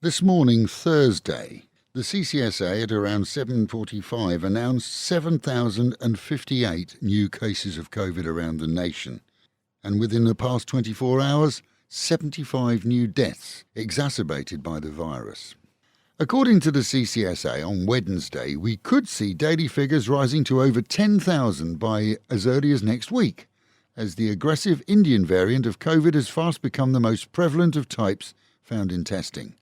This morning, Thursday, the CCSA at around 7:45 announced 7,058 new cases of COVID around the nation. And within the past 24 hours, 75 new deaths exacerbated by the virus. According to the CCSA, on Wednesday, we could see daily figures rising to over 10,000 by as early as next week, as the aggressive Indian variant of COVID has fast become the most prevalent of types found in testing.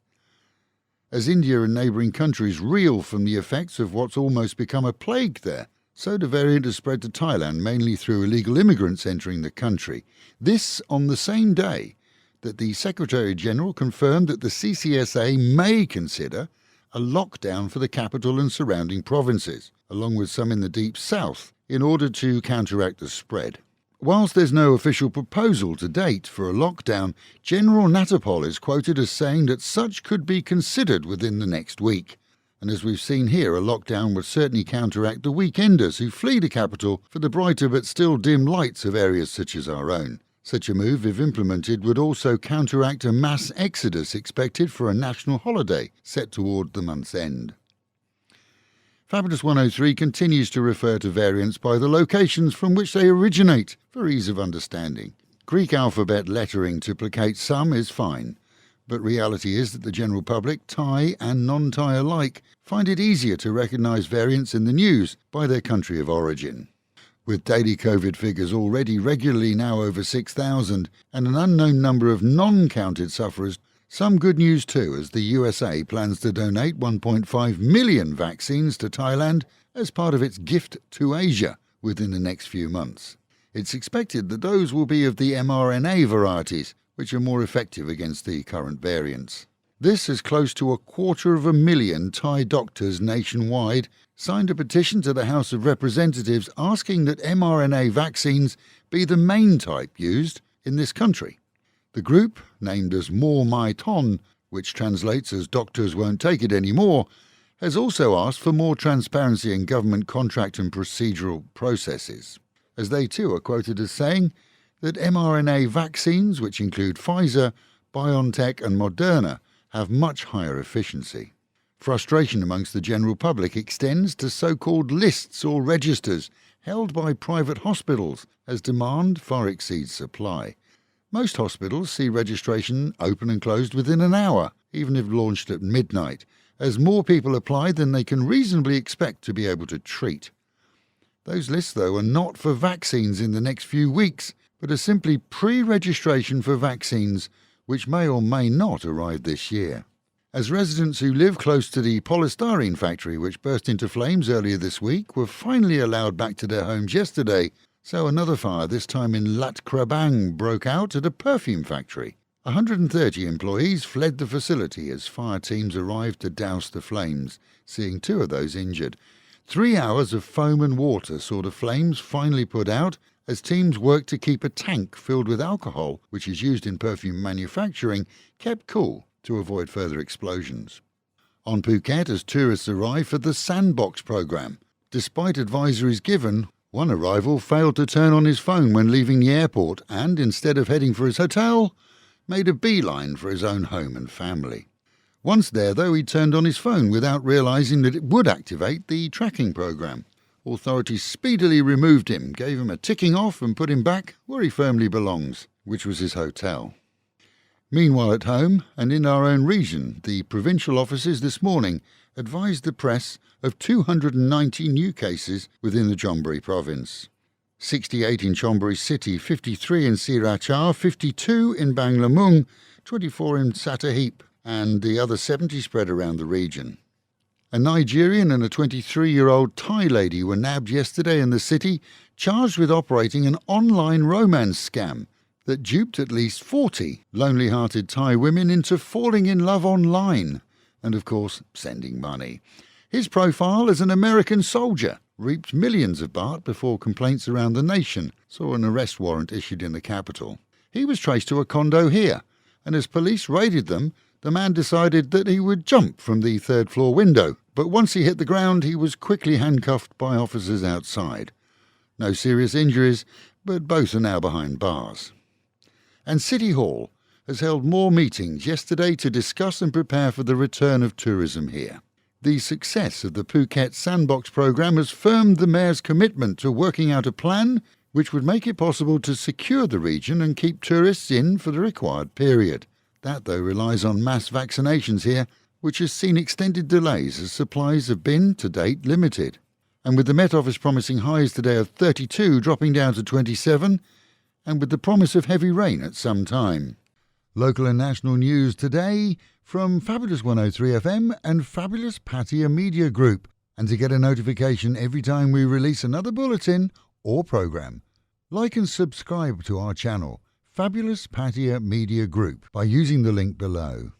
As India and neighbouring countries reel from the effects of what's almost become a plague there, so the variant has spread to Thailand, mainly through illegal immigrants entering the country. This on the same day that the Secretary-General confirmed that the CCSA may consider a lockdown for the capital and surrounding provinces, along with some in the deep south, in order to counteract the spread. Whilst there's no official proposal to date for a lockdown, General Natapol is quoted as saying that such could be considered within the next week. And as we've seen here, a lockdown would certainly counteract the weekenders who flee the capital for the brighter but still dim lights of areas such as our own. Such a move, if implemented, would also counteract a mass exodus expected for a national holiday set toward the month's end. Fabulous 103 continues to refer to variants by the locations from which they originate for ease of understanding. Greek alphabet lettering to placate some is fine, but reality is that the general public, Thai and non-Thai alike, find it easier to recognise variants in the news by their country of origin. With daily COVID figures already regularly now over 6,000 and an unknown number of non-counted sufferers, some good news too, as the USA plans to donate 1.5 million vaccines to Thailand as part of its gift to Asia within the next few months. It's expected that those will be of the mRNA varieties, which are more effective against the current variants. This is close to 250,000 Thai doctors nationwide signed a petition to the House of Representatives asking that mRNA vaccines be the main type used in this country. The group, named as More My Ton, which translates as Doctors Won't Take It Anymore, has also asked for more transparency in government contract and procedural processes, as they too are quoted as saying that mRNA vaccines, which include Pfizer, BioNTech and Moderna, have much higher efficiency. Frustration amongst the general public extends to so-called lists or registers held by private hospitals as demand far exceeds supply. Most hospitals see registration open and closed within an hour, even if launched at midnight, as more people apply than they can reasonably expect to be able to treat. Those lists, though, are not for vaccines in the next few weeks, but are simply pre-registration for vaccines which may or may not arrive this year. As residents who live close to the polystyrene factory which burst into flames earlier this week were finally allowed back to their homes yesterday, so another fire, this time in Lat Krabang, broke out at a perfume factory. 130 employees fled the facility as fire teams arrived to douse the flames, seeing 2 of those injured. 3 hours of foam and water saw the flames finally put out as teams worked to keep a tank filled with alcohol, which is used in perfume manufacturing, kept cool to avoid further explosions. On Phuket, as tourists arrive for the Sandbox program, despite advisories given, one arrival failed to turn on his phone when leaving the airport and, instead of heading for his hotel, made a beeline for his own home and family. Once there, though, he turned on his phone without realising that it would activate the tracking program. Authorities speedily removed him, gave him a ticking off and put him back where he firmly belongs, which was his hotel. Meanwhile at home, and in our own region, the provincial offices this morning advised the press of 290 new cases within the Chonburi province. 68 in Chonburi city, 53 in Sirachar, 52 in Banglamung, 24 in Satahip, and the other 70 spread around the region. A Nigerian and a 23-year-old Thai lady were nabbed yesterday in the city, charged with operating an online romance scam that duped at least 40 lonely-hearted Thai women into falling in love online and, of course, sending money. His profile as an American soldier reaped millions of baht before complaints around the nation saw an arrest warrant issued in the capital. He was traced to a condo here, and as police raided them, the man decided that he would jump from the third-floor window, but once he hit the ground, he was quickly handcuffed by officers outside. No serious injuries, but both are now behind bars. And City Hall has held more meetings yesterday to discuss and prepare for the return of tourism here. The success of the Phuket Sandbox programme has firmed the Mayor's commitment to working out a plan which would make it possible to secure the region and keep tourists in for the required period. That, though, relies on mass vaccinations here, which has seen extended delays as supplies have been, to date, limited. And with the Met Office promising highs today of 32 dropping down to 27, and with the promise of heavy rain at some time. Local and national news today from Fabulous 103 FM and Fabulous Pattaya Media Group. And to get a notification every time we release another bulletin or programme, like and subscribe to our channel, Fabulous Pattaya Media Group, by using the link below.